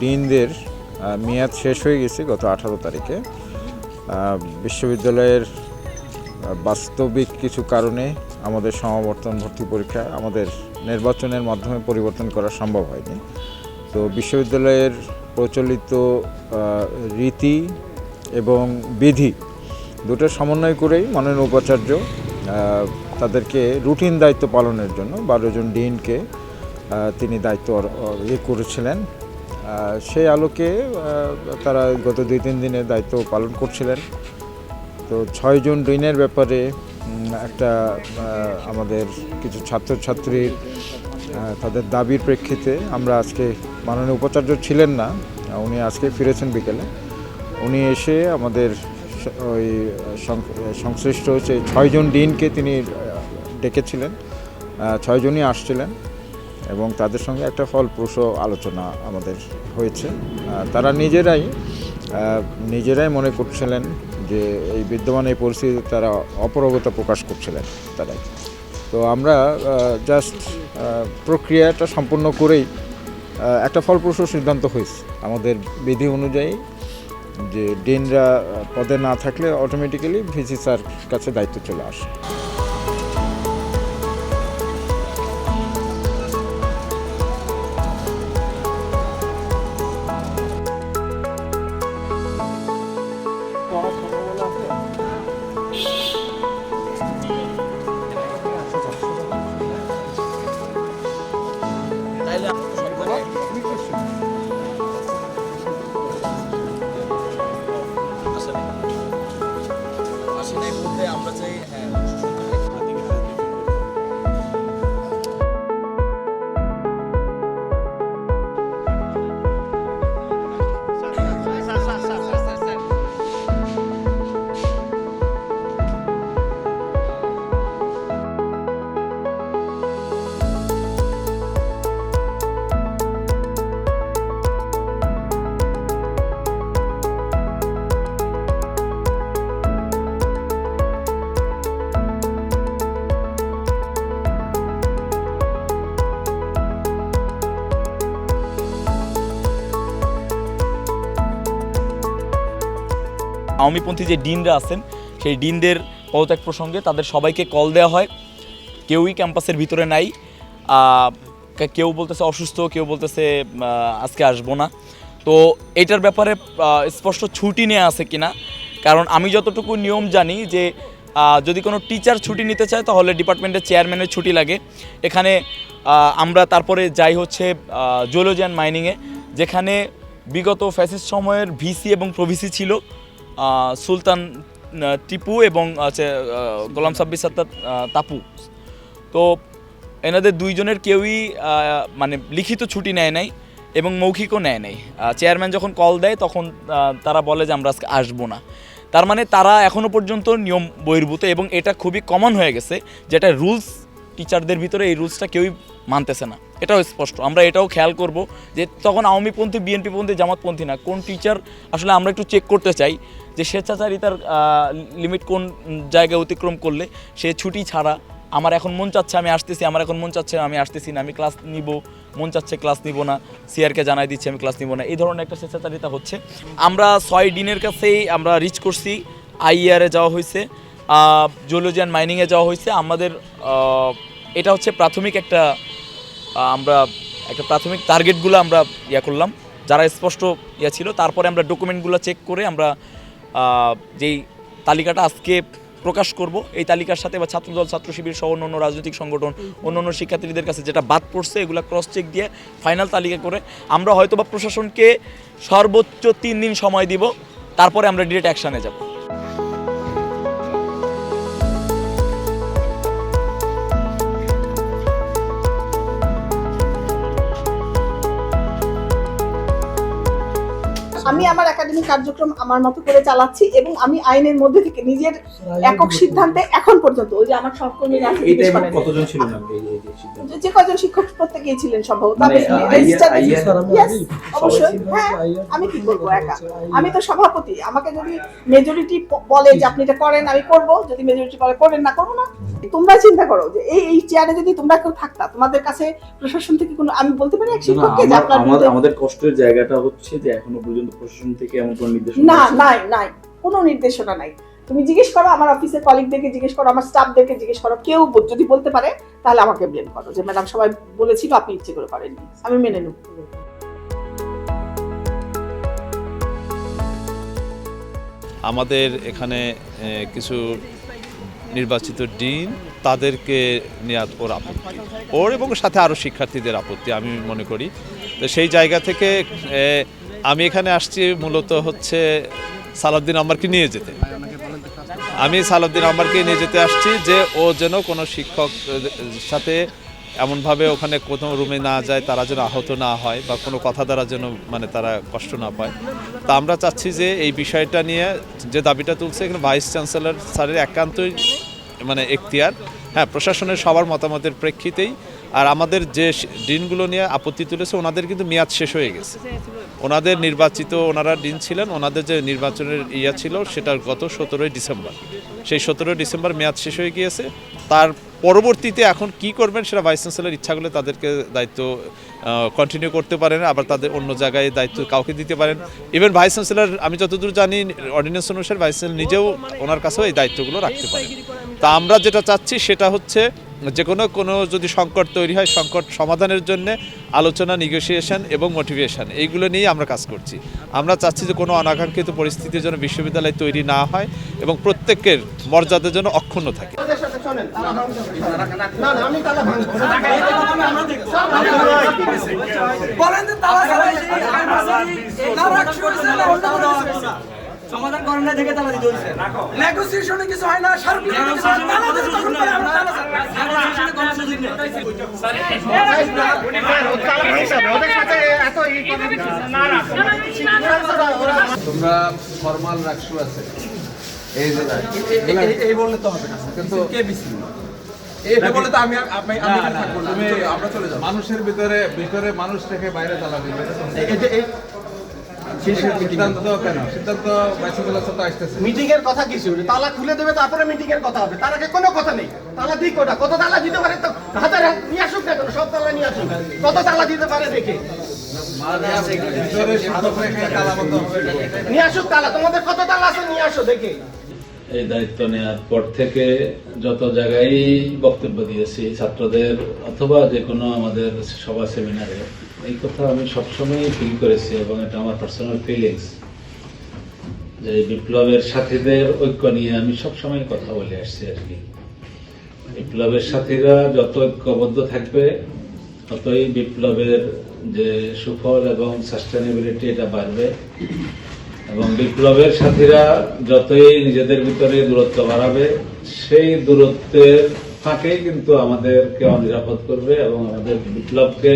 ডিনদের মেয়াদ শেষ হয়ে গেছে গত 18 তারিখে। বিশ্ববিদ্যালয়ের বাস্তবিক কিছু কারণে আমাদের সমাবর্তন ভর্তি পরীক্ষা আমাদের নির্বাচনের মাধ্যমে পরিবর্তন করা সম্ভব হয়নি। তো বিশ্ববিদ্যালয়ের প্রচলিত রীতি এবং বিধি দুটোর সমন্বয় করেই মাননীয় উপাচার্য তাদেরকে রুটিন দায়িত্ব পালনের জন্য 12 জন ডিনকে তিনি দায়িত্ব করেছিলেন। সেই আলোকে তারা গত 2-3 দিনের দায়িত্ব পালন করছিলেন। তো 6 জন ডিনের ব্যাপারে একটা আমাদের কিছু ছাত্রছাত্রীর তাদের দাবির প্রেক্ষিতে আমরা আজকে, মাননীয় উপাচার্য ছিলেন না, উনি আজকে ফিরেছেন বিকেলে, উনি এসে আমাদের ওই সংশ্লিষ্ট হচ্ছে 6 জন ডিনকে তিনি ডেকেছিলেন। 6 জনই আসছিলেন এবং তাদের সঙ্গে একটা ফলপ্রসূ আলোচনা আমাদের হয়েছে। তারা নিজেরাই মনে করছিলেন যে এই বিদ্যমান এই পরিস্থিতিতে তারা অপারগতা প্রকাশ করছিলেন তারাই। তো আমরা জাস্ট প্রক্রিয়াটা সম্পূর্ণ করেই একটা ফলপ্রসূ সিদ্ধান্ত হয়েছে আমাদের বিধি অনুযায়ী যে ডিনরা পদে না থাকলে অটোমেটিক্যালি ভিসি স্যার কাছে দায়িত্ব চলে আসে। আমরা চাই আওয়ামীপন্থী যে ডিনরা আছেন সেই ডিনদের পদত্যাগ প্রসঙ্গে তাদের সবাইকে কল দেওয়া হয়। কেউই ক্যাম্পাসের ভিতরে নাই। কেউ বলতেছে অসুস্থ, কেউ বলতেছে আজকে আসবো না। তো এটার ব্যাপারে স্পষ্ট ছুটি নেওয়া আছে কিনা, কারণ আমি যতটুকু নিয়ম জানি যে যদি কোনো টিচার ছুটি নিতে চায় তাহলে ডিপার্টমেন্টের চেয়ারম্যানের ছুটি লাগে। এখানে আমরা তারপরে যাই হচ্ছে জুওলজি অ্যান্ড মাইনিংয়ে, যেখানে বিগত ফ্যাসিস্ট সময়ের ভিসি এবং প্রভিসি ছিল সুলতান টিপু এবং গোলাম সাব্বির সাত্তার তাপু। তো এনাদের দুইজনের কেউই মানে লিখিত ছুটি নেয় নাই এবং মৌখিকও নেয় নাই। চেয়ারম্যান যখন কল দেয় তখন তারা বলে যে আমরা আজকে আসবো না। তার মানে তারা এখনও পর্যন্ত নিয়ম বহির্ভূত এবং এটা খুবই কমন হয়ে গেছে, যেটা রুলস টিচারদের ভিতরে এই রুলসটা কেউই মানতেছে না। এটাও স্পষ্ট। আমরা এটাও খেয়াল করব যে তখন আওয়ামীপন্থী, বিএনপিপন্থী, জামাতপন্থী না, কোন টিচার আসলে আমরা একটু চেক করতে চাই যে স্বেচ্ছাচারিতার লিমিট কোন জায়গায় অতিক্রম করলে সে ছুটি ছাড়া আমার এখন মন চাচ্ছে আমি আসতেছি, আমার এখন মন চাচ্ছে আমি আসতেছি না, আমি ক্লাস নিব, মন চাচ্ছে ক্লাস নিব না, সিআরকে জানাই দিচ্ছি আমি ক্লাস নিব না, এই ধরনের একটা স্বেচ্ছাচারিতা হচ্ছে। আমরা 6 ডিনের কাছেই আমরা রিচ করছি। আইইআরে যাওয়া হয়েছে, জুওলজি অ্যান্ড মাইনিংয়ে যাওয়া হয়েছে। আমাদের এটা হচ্ছে প্রাথমিক একটা আমরা একটা প্রাথমিক টার্গেটগুলো আমরা করলাম যারা স্পষ্ট ছিল। তারপরে আমরা ডকুমেন্টগুলো চেক করে আমরা যেই তালিকাটা আজকে প্রকাশ করব, এই তালিকার সাথে বা ছাত্রদল, ছাত্র শিবির সহ অন্য রাজনৈতিক সংগঠন, অন্য শিক্ষার্থীদের কাছে যেটা বাদ পড়ছে এগুলো ক্রস চেক দিয়ে ফাইনাল তালিকা করে আমরা হয়তোবা প্রশাসনকে সর্বোচ্চ 3 দিন সময় দিব, তারপরে আমরা ডিরেক্ট অ্যাকশানে যাব। আমি আমার একাডেমিক কার্যক্রম আমার মতো করে চালাচ্ছি এবং আমি আইনের মধ্যে থেকে নিজের একক সিদ্ধান্তে এখন পর্যন্ত ওই যে আমার সহকর্মীরা আছে এই জিজ্ঞেস টাইমে করেন, কতজন ছিলেন আপনি এই সিদ্ধান্তে? যে কজন শিক্ষক প্রত্যেকেই ছিলেন সম্ভবত, মানে, তবে registered- Yes, অবশ্যই। সবাই হ্যাঁ, আমি কি করবো একা? আমি তো সভাপতি, আমাকে যদি মেজরিটি বলে যে আপনি এটা করেন আমি করব, যদি মেজরিটি বলে করেন না করবো না। তোমরা চিন্তা করো যে এই চেয়ারে যদি তোমরা কেউ থাকতা, তোমাদের কাছে প্রশাসন থেকে কোনো, আমি বলতে পারি এক শিক্ষককে যে আপনার বিরুদ্ধে- আমাদের কষ্টের জায়গাটা হচ্ছে যে এখনো পর্যন্ত প্রশাসন থেকে এমন কোনো নির্দেশ না, নাই কোনো নির্দেশনা নাই। তুমি জিজ্ঞেস করো আমার অফিসের কলিগদেরকে, জিজ্ঞেস করো আমার স্টাফদেরকে, জিজ্ঞেস করো, কেউ যদি বলতে পারে তাহলে আমাকে ব্লেম করো যে ম্যাডাম সবাই বলেছিল আপনি ইচ্ছে করে করেননি, আমি মেনে নেব। আমাদের এখানে কিছু নির্বাচিত ডিন, তাদেরকে নেওয়া ওর আপত্তি, ওর এবং সাথে আরও শিক্ষার্থীদের আপত্তি আমি মনে করি। তো সেই জায়গা থেকে আমি এখানে আসছি মূলত হচ্ছে সালাউদ্দিন আম্মারকে নিয়ে যেতে। আমি সালাউদ্দিন আম্মারকে নিয়ে যেতে আসছি যে ও যেন কোনো শিক্ষক সাথে এমনভাবে ওখানে কোনো রুমে না যায়, তারা যেন আহত না হয় বা কোনো কথা দ্বারা যেন মানে তারা কষ্ট না পায়। তা আমরা চাচ্ছি যে এই বিষয়টা নিয়ে যে দাবিটা তুলছে এখানে ভাইস চ্যান্সেলর স্যারের একান্তই মানে এখতিয়ার, হ্যাঁ, প্রশাসনের সবার মতামতের প্রেক্ষিতেই। আর আমাদের যে ডিনগুলো নিয়ে আপত্তি তুলেছে ওনাদের কিন্তু মেয়াদ শেষ হয়ে গেছে, ওনাদের নির্বাচিত, ওনারা ডিন ছিলেন, ওনাদের যে নির্বাচনের ছিল সেটা গত 17ই ডিসেম্বর, সেই 17 ডিসেম্বর মেয়াদ শেষ হয়ে গিয়েছে। তার পরবর্তীতে এখন কি করবেন সেটা ভাইস চ্যান্সেলর ইচ্ছা করলে তাদেরকে দায়িত্ব কন্টিনিউ করতে পারেন, আবার তাদের অন্য জায়গায় দায়িত্ব কাউকে দিতে পারেন। ইভেন ভাইস চ্যান্সেলর, আমি যতদূর জানি অর্ডিন্যান্স অনুসারে ভাইস চ্যান্সেলর নিজেও ওনার কাছেও এই দায়িত্বগুলো রাখতে পারেন। তা আমরা যেটা চাচ্ছি সেটা হচ্ছে যে কোনো যদি সংকট তৈরি হয়, সংকট সমাধানের জন্য আলোচনা, নেগোসিয়েশন এবং মোটিভেশন, এইগুলো নিয়েই আমরা কাজ করছি। আমরা চাচ্ছি যে কোনো অনাকাঙ্ক্ষিত পরিস্থিতির জন্য বিশ্ববিদ্যালয় তৈরি না হয় এবং প্রত্যেকের মর্যাদার জন্য অক্ষুণ্ণ থাকে। সমাধান করেন না দেখে তালা দিতে হইছে। নেগোসিয়েশনে কিছু হয় না, শার্প তোমরা ফরমাল রাখছো আছে এই বললে তো হবে না, কিন্তু এটা বলে তো আমি এখানে থাকবো না, আমরা চলে যাবো। মানুষের ভিতরে মানুষ রেখে বাইরে জ্বালাবি সিদ্ধান্ত তো কেন? সিদ্ধান্ত বাইসিকলের সাথে আসতেছে। মিটিং এর কথা কিছু তালা খুলে দেবে, তারপরে মিটিং এর কথা হবে। তার আগে কোনো কথা নেই। তালা দিক ওটা, কত তালা দিতে পারে তো হাজার নিয়ে আসুক না, কেন সব তালা নিয়ে আসুক, কত তালা দিতে পারে দেখে ভিতরে শিক্ষক রেখে তালাবদ্ধ হবে। নিয়ে আসুক তালা, তোমাদের কত তালা আছে নিয়ে আসো দেখে। এই দায়িত্ব নেওয়ার পর থেকে যত জায়গায় বক্তব্য দিয়েছি ছাত্রদের অথবা যে কোনো আমাদের সভা সেমিনারে, এই কথা আমি সবসময় ফিল করেছি এবং এটা আমার পার্সোনাল ফিলিংস, যে বিপ্লবের সাথীদের ঐক্য নিয়ে আমি সবসময় কথা বলে আসছি আর কি। বিপ্লবের সাথীরা যত ঐক্যবদ্ধ থাকবে ততই বিপ্লবের যে সুফল এবং সাস্টেনেবিলিটি এটা বাড়বে, এবং বিপ্লবের সাথীরা যতই নিজেদের ভিতরে দূরত্ব বাড়াবে সেই দূরত্বের ফাঁকেই কিন্তু আমাদেরকে অনিরাপদ করবে এবং আমাদের বিপ্লবকে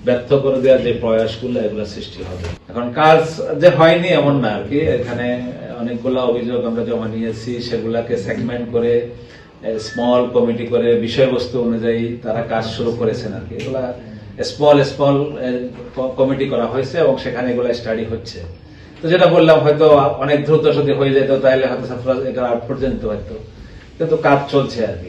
ব্যর্থ করে দেওয়ার যে প্রয়াসগুলো এগুলো সৃষ্টি হবে। এখন কাজ যে হয়নি এমন না আর কি, এখানে অনেকগুলো অভিযোগ আমরা জমা নিয়েছি, সেগুলাকে সেগমেন্ট করে স্মল কমিটি করে বিষয়বস্তু অনুযায়ী তারা কাজ শুরু করেছেন আর কি। এগুলা স্মল কমিটি করা হয়েছে এবং সেখানে এগুলা স্টাডি হচ্ছে। তো যেটা বললাম, হয়তো অনেক দ্রুত যদি হয়ে যেত তাহলে হয়তো ছাত্ররা এটা আউট পর্যন্ত হয়তো, কিন্তু কাজ চলছে আর কি।